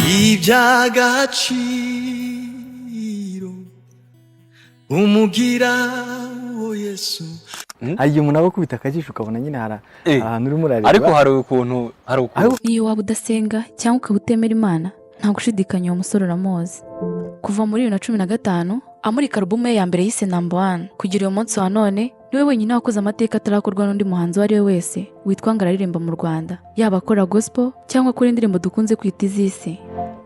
iby'agaciro umugira wo Yesu. Agiye umuntu abakubita akajisho ukabona nyine ahantu urimo urareba, ariko hari ukuntu niyo waba udasenga cyangwa ukaba utemera Imana nta gushidikanya uwo musore uramuzi. Kuva muri 2015 amurika alubumu ye ya mbere yise Number 1 kugira uyu munsi wa none niwe wenyine wakoze amateka atarakorwa n'undi muhanzi wari we wese witwa ngo araririmba mu Rwanda, yaba akora gospel cyangwa akora indirimbo dukunze kwita iz'isi.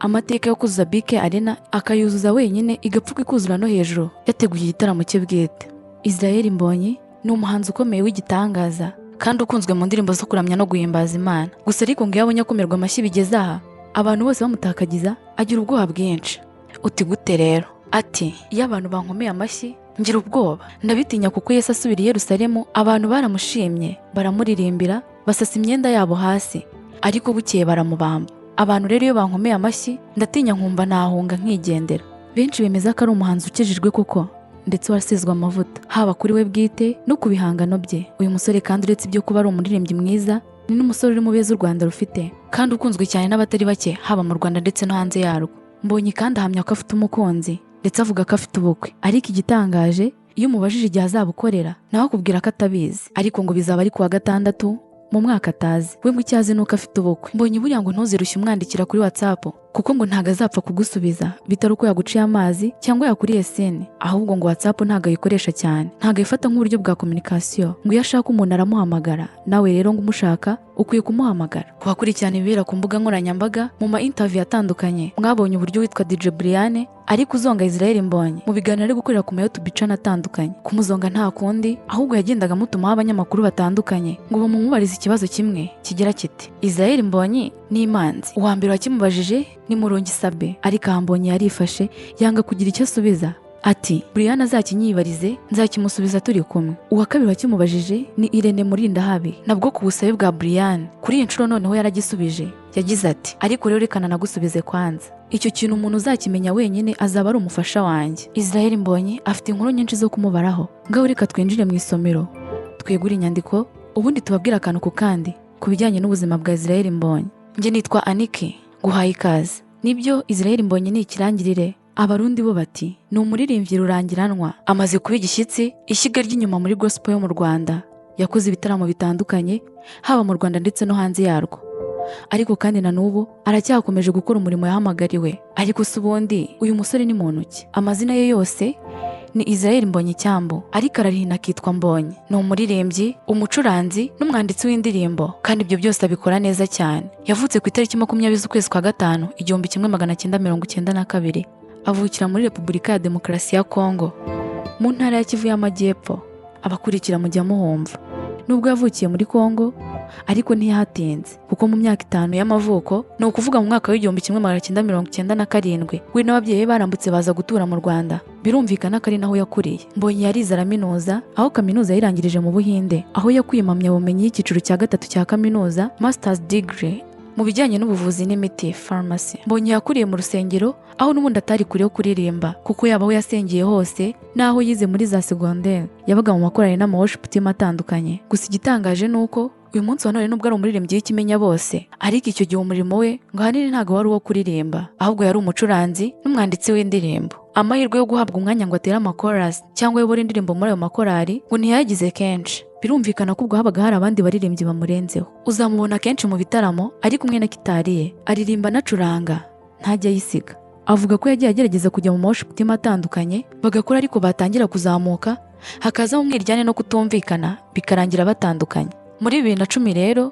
Amateka yo kuzuza BK Arena akayuzuza wenyine igapfuka ikuzura no hejuru yateguye igitaramo cye bwite. Israel Mbonyi ni umuhanzi ukomeye w'igitangaza kandi ukunzwe mu ndirimbo zo kuramya no guhimbaza Imana. Gusa ariko ngo yabonye akomerwa amashyi bigeze aha abantu bose bamutakagiza agira ubwoba bwinshi. Uti gute rero? Ati iyo abantu bankomeye amashyi ngira ubwoba, ndabitinya kuko Yesu asubira i Yerusalemu abantu baramushimye baramuririmbira basasa imyenda yabo hasi, ariko bukeye baramubamba. Abantu rero iyo bankomeye amashyi ndatinya nkumva nahunga nkigendera. Benshi bemeza ko ari umuhanzi ukijijwe koko ndetse wasizwe amavuta haba kuri we bwite no ku bihangano bye. Uyu musore kandi uretse ibyo kuba ari umuririmbyi mwiza ni n'umusore uri mu beza u Rwanda rufite kandi ukunzwe cyane n'abatari bake haba mu Rwanda ndetse no hanze yarwo. Mbonyi kandi ahamya ko afite umukunzi ndetse avuga ko afite ubukwe, ariko igitangaje iyo umubajije igihe azabukorera nawe akubwira ko atabizi, ariko ngo bizaba ari kuwa gatandatu mu mwaka atazi. We ngo icyazi nuko afite ubukwe. Mbonyi buriya ngo ntuzirushye umwandikira kuri WhatsApp kuko ngo ntago azapfa kugusubiza bitari uko yaguciye amazi cyangwa yakuriye sene, ahubwo ngo WhatsApp ntago ayikoresha cyane, ntago ayifata nk'uburyo bwa communication. Ngo iyo ashaka umuntu aramuhamagara, nawe rero ngo umushaka ukwiye kumuhamagara. Kubakurikirana ibibera ku mbuga nkoranyambaga mu ma interview atandukanye mwabonye uburyo witwa DJ Brian ariko uzonga Israel Mbonyi mu biganiro ari gukorera ku YouTube channel atandukanye. Kumuzonga nta kundi ahubwo yagendaga mutumaho abanyamakuru batandukanye ngo bamumubarize ikibazo kimwe kigira kiti Israel Mbonyi ni imanzi. Uwa mbere wakimubajije ni Murungi Sabe, ariko Mbonyi yarifashe yanga kugira icyo asubiza. Ati Brian azakinyibarize nzakimusubiza turi kumwe. Uwa kabiri wakimubajije ni Irene Murindahabi, nabwo ku busabe bwa Brian kuri iyi nshuro noneho yaragisubije. Yagize ati ariko rero rekana nagusubize kwanza, icyo kintu umuntu uzakimenya wenyine azaba ari umufasha wanjye. Israel Mbonyi afite inkuru nyinshi zo kumubaraho. Ngaho reka twinjire mu isomero twegura inyandiko ubundi tubabwira akantu ku kandi ku bijyanye n'ubuzima bwa Israel Mbonyi. Njye nitwa Anike, guhaye ikaze. Nibyo Israel Mbonyi ni ikirangirire, abarundi bo bati ni umuririmbyi rurangiranwa, amaze kuba igishyitsi ishyiga ry'inyuma muri gospel yo mu Rwanda. Yakoze ibitaramo bitandukanye haba mu Rwanda ndetse no hanze yarwo, ariko kandi na n'ubu aracyakomeje gukora umurimo yahamagariwe. Ariko se ubundi uyu musore ni muntu ki? Amazina ye yose ni Israel Mbonyi Cyambu, ariko ararihina akitwa Mbonyi. Ni umuririmbyi, umucuranzi n'umwanditsi w'indirimbo, kandi ibyo byose abikora neza cyane. Yavutse ku itariki 20 z'ukwezi kwa gatanu 1992. Avukira muri Repubulika ya Demokarasi ya Kongo mu ntara ya Kivu y'Amajyepfo. Abakurikira mujya muhumva. Nubwo yavukiye muri Kongo ariko ntiyahatinze kuko mu myaka 5 y'amavuko, ni ukuvuga mu mwaka w'1997, we n'ababyeyi barambutse baza gutura mu Rwanda. Birumvikana ko ari naho yakuriye. Mbonyi yarize araminuza, aho kaminuza yirangirije mu Buhinde, aho yakuye impamyabumenyi y'ikiciro cya 3 cya kaminuza Masters Degree mu bijyanye n'ubuvuzi n'imiti pharmacy. Mbonyi yakuriye mu rusengero aho n'ubundi atari kure yo kuririmba kuko yaba aho yasengeye hose naho yize muri za secondaire yabaga mu makorari n'ama-worship team atandukanye. Gusa igitangaje nuko uyu munsi wa none nubwo ari umuririmbyi w'ikimenya bose, ariko icyo gihe umurimo we ngo ahanini ntago wari uwo kuririmba, ahubwo yari umucuranzi n'umwanditsi w'indirimbo. Amahirwe yo guhabwa umwanya ngo atere ama-chorus cyangwa yobore indirimbo muri ayo makorari ngo ntiyagize kenshi. Birumvikana ko ubwo habaga hari abandi baririmbyi bamurenzeho. Uzamubona kenshi mu bitaramo ari kumwe na gitari ye, aririmba anacuranga ntajya yisiga. Avuga ko yagiye agerageza kujya mu worship team atandukanye bagakora, ariko batangira kuzamuka hakaza umwiryane no kutumvikana bikarangira batandukanye. Muri 2010 rero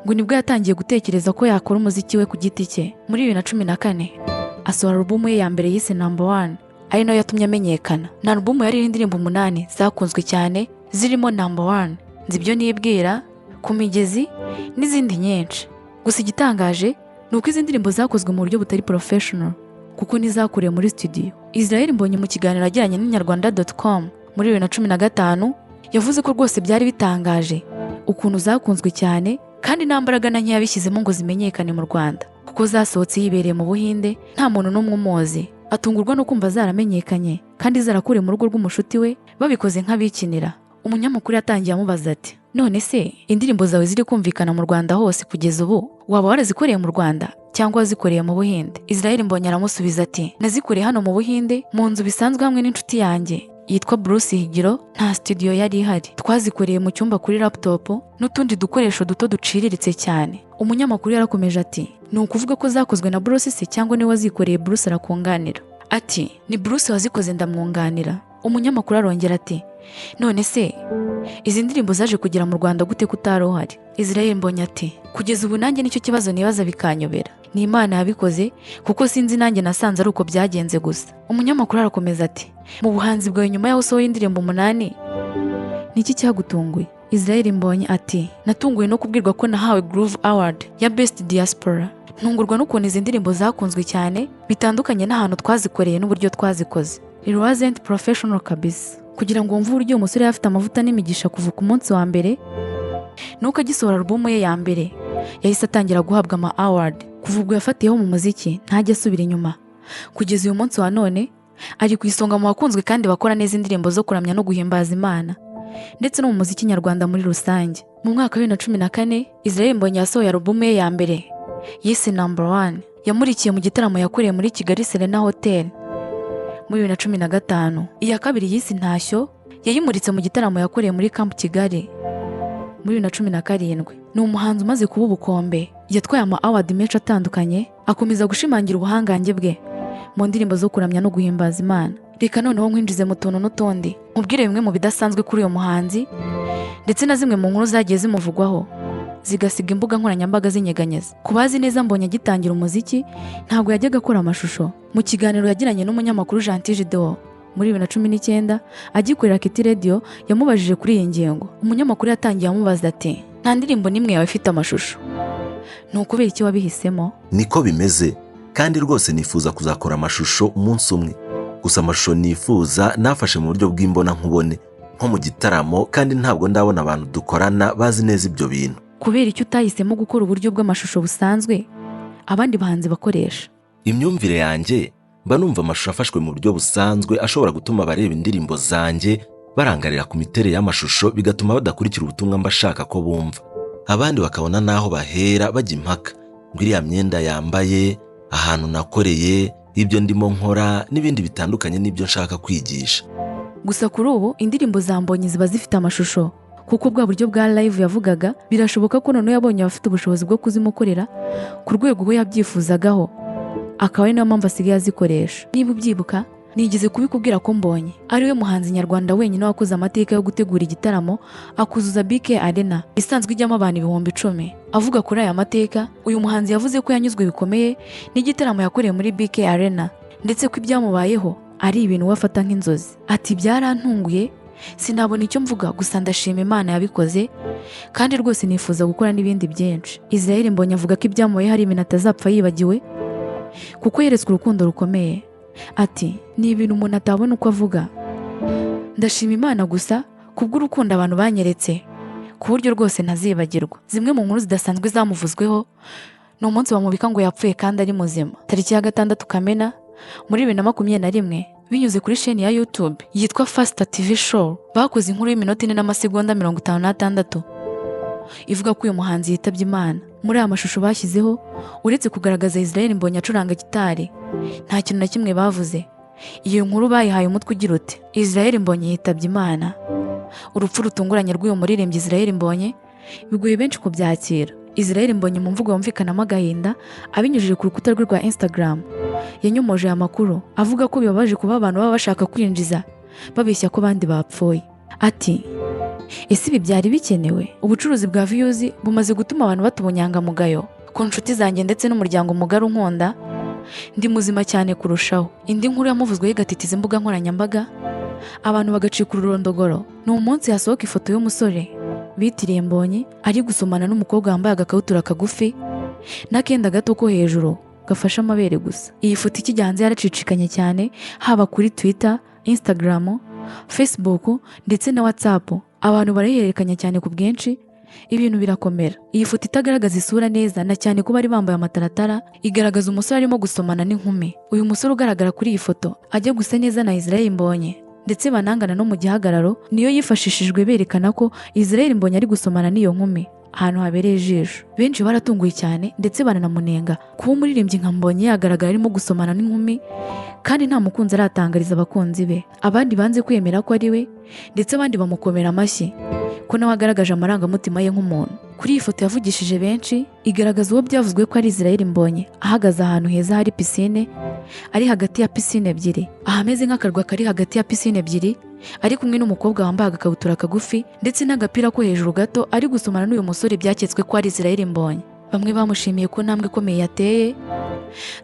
ngo nibwo yatangiye gutekereza ko yakora umuziki we ku giti cye. Muri 2014 asohora alubumu ye ya mbere yise Number 1, ari nayo yatumye amenyekana. Na alubumu yari indirimbo 8 zakunzwe cyane zirimo Number 1, Nzibyo nibwira, Ku migezi n'izindi nyinshi. Gusa igitangaje ni uko izi ndirimbo zakozwe mu buryo butari professional kuko nizakuriye muri studio. Israel Mbonyi mu kiganiro agiranye n'inyarwanda.com muri 2015 yavuze ko rwose byari bitangaje ukuntu zakunzwe cyane kandi nta mbaraga na nke yabishyizemo ngo zimenyekane mu Rwanda, kuko zasohotse yibereye mu Buhinde nta muntu n'umwe umuzi. Atungurwa no kumva zaramenyekanye kandi zarakuriye mu rugo rw'umushuti we babikoze nk'abikinira. umunyamakuru yatangiye amubaza ati none se indirimbo zawe ziri kumvikana mu Rwanda hose kugeza ubu waba warazikoreye mu Rwanda cyangwa wazikoreye mu Buhinde? Israel Mbonyi aramusubiza ati nazikoreye hano mu Buhinde mu nzu bisanzwe hamwe n'inshuti yanjye yitwa Bruce Higiro, nta studio yari ihari, twazikoreye mu cyumba kuri laptop n'utundi dukoresho duto duciriritse cyane. Umunyamakuru yarakomeje ati ni ukuvuga ko zakozwe na Bruce se cyangwa ni wazikoreye? Bruce arakunganira ati ni Bruce wazikoze ndamwunganira. Umunyamakuru arongera ati none se izi ndirimbo zaje kugera mu Rwanda gute kutari uhari? Israel Mbonyi ati kugeza ubu nanjye nicyo kibazo nibaza bikanyobera, ni Imana yabikoze kuko sinzi nanjye nasanze ari uko byagenze gusa. Umunyamakuru arakomeza ati mu buhanzi bwawe nyuma yaho usohoye indirimbo 8 niki cyagutunguye? Israel Mbonyi ati natunguwe no kubwirwa ko nahawe Groove Award ya Best Diaspora, ntungurwa n'ukuntu izi ndirimbo zakunzwe cyane bitandukanye n'ahantu twazikoreye n'uburyo twazikoze. It wasn't professional kabisa. Kugira ngo wumve uburyo umusore afite amavuta n'imigisha kuva ku munsi wa mbere nuko agisohora album ye ya mbere yahise atangira guhabwa ama award. Kuva ubwo yafatiyeho mu muziki ntajya asubira inyuma, kugeza uyu munsi wa none ari ku isonga mu bakunzwe kandi bakora neza indirimbo zo kuramya no guhimbaza Imana ndetse no mu muziki nyarwanda muri rusange. Mu mwaka wa 2014 Israel Mbonyi yasohoye album ye ya mbere yise Number 1, yamurikiye mu gitaramo yakoreye muri Kigali Serena Hotel muri 2015. Iya kabiri yise Ntashyo yayimuritse mu gitaramo yakoreye muri Camp Kigali muri 2017. Ni umuhanzi umaze kuba ubukombe, yatwaye ama award menshi atandukanye, akomeza gushimangira ubuhangange bwe mu ndirimbo zo kuramya no guhimbaza Imana. Reka noneho nkwinjize mu tuntu n'utundi nkubwire bimwe mu bidasanzwe kuri uyu muhanzi ndetse na zimwe mu nkuru zagiye zimuvugwaho zigasiga imbuga nkoranyambaga zinyeganyeza. Kubazi neza Mbonyi agitangira umuziki ntabwo yajyaga akora amashusho. Mu kiganiro yagiranye n'umunyamakuru Gentil Gedeon muri 2019 agikorera Kiti Radio yamubajije kuri iyi ngingo. Umunyamakuru yatangiye amubaza ati nta ndirimbo nimwe yawe ifite amashusho, ni ukubera iki wabihisemo? Niko bimeze kandi rwose nifuza kuzakora amashusho umunsi umwe, gusa amashusho nifuza nafashe mu buryo bw'imbona nkubone nko mu gitaramo, kandi ntabwo ndabona abantu dukorana bazi neza ibyo bintu. Kubera icyo utahisemo gukora uburyo bw'amashusho busanzwe abandi bahanzi bakoresha? Imyumvire yanjye mba numva amashusho afashwe mu buryo busanzwe ashobora gutuma abareba indirimbo zanjye barangarira ku miterere y'amashusho, bigatuma badakurikira ubutumwa mba shaka ko bumva. Abandi bakabona naho bahera bajya impaka ngo iriya myenda yambaye, ahantu nakoreye, ibyo ndimo nkora n'ibindi bitandukanye n'ibyo nshaka kwigisha. Gusa kuri ubu indirimbo za Mbonyi ziba zifite amashusho kuko bwa buryo bwa live yavugaga birashoboka ko none yabonye abafite ubushobozi bwo kuzimukorera ku rwego rwo yabyifuzagaho, akaba ari nayo mpamvu asigaye azikoresha. Niba ubyibuka nigeze kubikubwira ko Mbonyi ari we muhanzi nyarwanda wenyine wakoze amateka yo gutegura igitaramo akuzuza BK Arena isanzwe ijyamo abantu 10,000. Avuga kuri aya mateka, uyu muhanzi yavuze ko yanyuzwe bikomeye n'igitaramo yakoreye muri BK Arena ndetse ko ibyamubayeho ari ibintu wafata nk'inzozi. Ati byarantunguye sinabona icyo mvuga, gusa ndashima Imana yabikoze kandi rwose nifuza gukora n'ibindi byinshi. Israel Mbonyi avuga ko ibyamubaye hari ibintu atazapfa yibagiwe kuko yeretswe urukundo rukomeye. Ati ni ibintu umuntu atabona uko avuga. Ndashima Imana gusa kubw'urukundo abantu banyeretse ku buryo rwose ntazibagirwa. Zimwe mu nkuru zidasanzwe zamuvuzweho ni umunsi bamubika ngo yapfuye kandi ari muzima, tariki ya 6 Kamena muri 2021 binyuze kuri chaîne ya YouTube yitwa Fasta TV Show. Bakoze inkuru y'iminota 4 n'amasegonda 56 ivuga ko uyu muhanzi yitabye Imana. Muri aya mashusho bashyizeho uretse kugaragaza Israel Mbonyi acuranga gitari, nta kintu na kimwe bavuze. Iyo nkuru bayihaye umutwe ugira uti Israel Mbonyi yitabye Imana. Urupfu rutunguranye rw'uyu muririmbyi Israel Mbonyi bigoye benshi kubyakira. Israel Mbonyi mu mvugo yumvikanamo agahinda abinyujije ku rukuta rwe rwa Instagram yanyomoje aya makuru avuga ko bibabaje kuba abantu baba bashaka kwinjiza babeshya ko bandi bapfuye. Ati ese ibi byari bikenewe? Ubucuruzi bwa views bumaze gutuma abantu batubunyangamugayo ku nshuti zanjye ndetse n'umuryango mugari unkunda. Ndi muzima cyane kurushaho. Indi nkuru yamuvuzweho igatitiza imbuga nkoranyambaga abantu bagacika ururondogoro. Ni umunsi hasohoka ifoto y'umusore bitiriye Mbonyi ari gusomana n'umukobwa wambaye agakabutura kagufi n'akenda gato ko hejuru gafasha amabere gusa. Iyi foto ikijya hanze yaracicikanye cyane haba kuri Twitter, Instagram, Facebook ndetse na WhatsApp. Abantu barayihererekanya cyane ku bwinshi, ibintu birakomera. Iyi foto itagaragaza isura neza na cyane ko bari bambaye amataratara, igaragaza umusore arimo gusomana n'inkumi. Uyu musore ugaragara kuri iyi foto ajya gusa neza na Israel Mbonyi ndetse banangana no mu gihagararo niyo yifashishijwe berekana ko Israel Mbonyi ari gusomana n'iyo nkumi ahantu habereye ijisho. Benshi baratunguye cyane ndetse baranamunenga kuba umuririmbyi nka Mbonyi yagaragara arimo gusomana n'inkumi kandi nta mukunzi aratangariza abakunzi be. Abandi banze kwemera ko ari we ndetse abandi bamukomera amashyi ko nawe agaragaje amarangamutima ye nk'umuntu. Kuri iyi foto yavugishije benshi, igaragaza uwo byavuzwe ko ari Israel Mbonyi ahagaze ahantu heza hari pisine, ari hagati ya pisine ebyiri, ahameze nk'akarwa kari hagati ya pisine ebyiri, ari kumwe n'umukobwa wambaye agakabutura kagufi ndetse n'agapira ko hejuru gato, ari gusomana n'uyu musore byaketswe ko ari Israel Mbonyi. Bamwe bamushimiye ko ntambwe ikomeye yateye,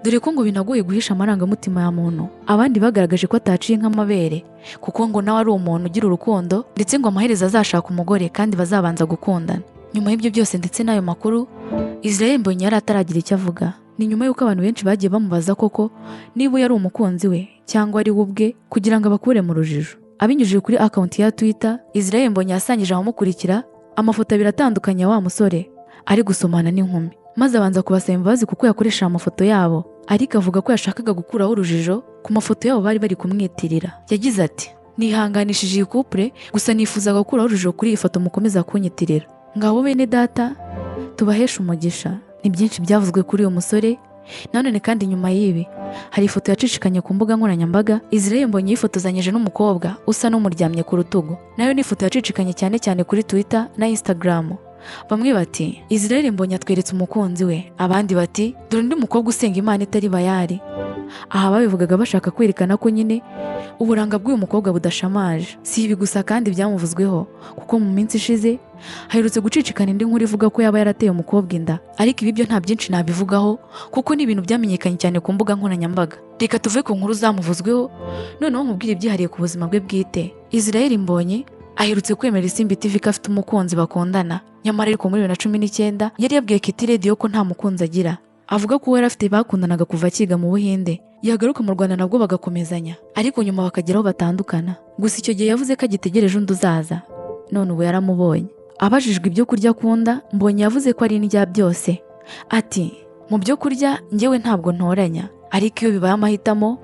dore ko ngo binagoye guhisha amarangamutima ya muntu. Abandi bagaragaje ko ataciye nk'amabere kuko ngo nawe ari umuntu ugira urukundo ndetse ngo amaherezo azashaka umugore kandi bazabanza gukundana. Nyuma y'ibyo byose ndetse n'ayo makuru, Israel Mbonyi yari ataragira icyo avuga. Ni nyuma y'uko abantu benshi bagiye bamubaza koko niba yari umukunzi we cyangwa ari we ubwe kugira ngo abakure mu rujijo. Abinyujije kuri account ya Twitter, Israel Mbonyi yasangije abamukurikira amafoto abiri atandukanye ya wa musore ari gusomana n'inkumi, maze abanza kubasaba imbabazi kuko yakoresha amafoto yabo, ariko avuga ko yashakaga gukuraho urujijo ku mafoto yabo bari bari kumwitirira. Yagize ati, nihanganishije iyi couple, gusa nifuzaga gukuraho urujijo kuri iyi foto mukomeza kunyitirira. Ngabo bene data, tubahesha umugisha. Ni byinshi byavuzwe kuri uyu musore. Nanone kandi nyuma y'ibi hari ifoto yacicikanye ku mbuga nkoranyambaga, Israel Mbonyi yifotozanyije n'umukobwa usa n'umuryamye ku rutugu. Nayo ni ifoto yacicikanye cyane kuri Twitter na Instagram. Bamwe bati Israel Mbonyi atweretse umukunzi we, abandi bati dore undi mukobwa usenga Imana itari Bayali. Aha babivugaga bashaka kwerekana ko nyine uburanga bw'uyu mukobwa budashamaje. Si ibi gusa kandi byamuvuzweho kuko mu minsi ishize haherutse gucicikana indi nkuru ivuga ko yaba yarateye umukobwa inda, ariko ibi byo nta byinshi nabivugaho kuko ni ibintu byamenyekanye cyane ku mbuga nkoranyambaga. Reka tuve ku nkuru zamuvuzweho, noneho nkubwire ibyihariye ku buzima bwe bwite. Israel Mbonyi aherutse kwemera Isimbi TV ko afite umukunzi bakundana, nyamara ariko muri 2019 yari yabwiye Kiti Radio ko nta mukunzi agira. Avuga ko yari afite bakundanaga kuva akiga mu Buhinde, yagaruka mu Rwanda nabwo bagakomezanya, ariko nyuma bakageraho batandukana. Gusa icyo gihe yavuze ko agitegereje undi uzaza, none ubu yaramubonye. Abajijwe ibyo kurya akunda, Mbonyi yavuze ko ari indya byose. Ati, mu byo kurya njyewe ntabwo ntoranya, ariko iyo bibaye amahitamo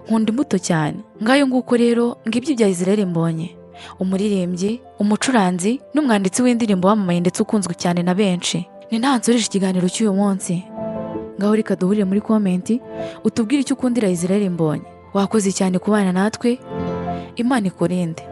nkunda imbuto cyane. Ngayo nguko rero ngibyo bya Israel Mbonyi, umuririmbyi, umucuranzi n'umwanditsi w'indirimbo wamamaye ndetse ukunzwe cyane na benshi. Ni ntansoreje ikiganiro cy'uyu munsi. Ngaho reka duhurire muri comment utubwire icyo ukundira Israel Mbonyi. Wakoze cyane kubana natwe, Imana ikurinde.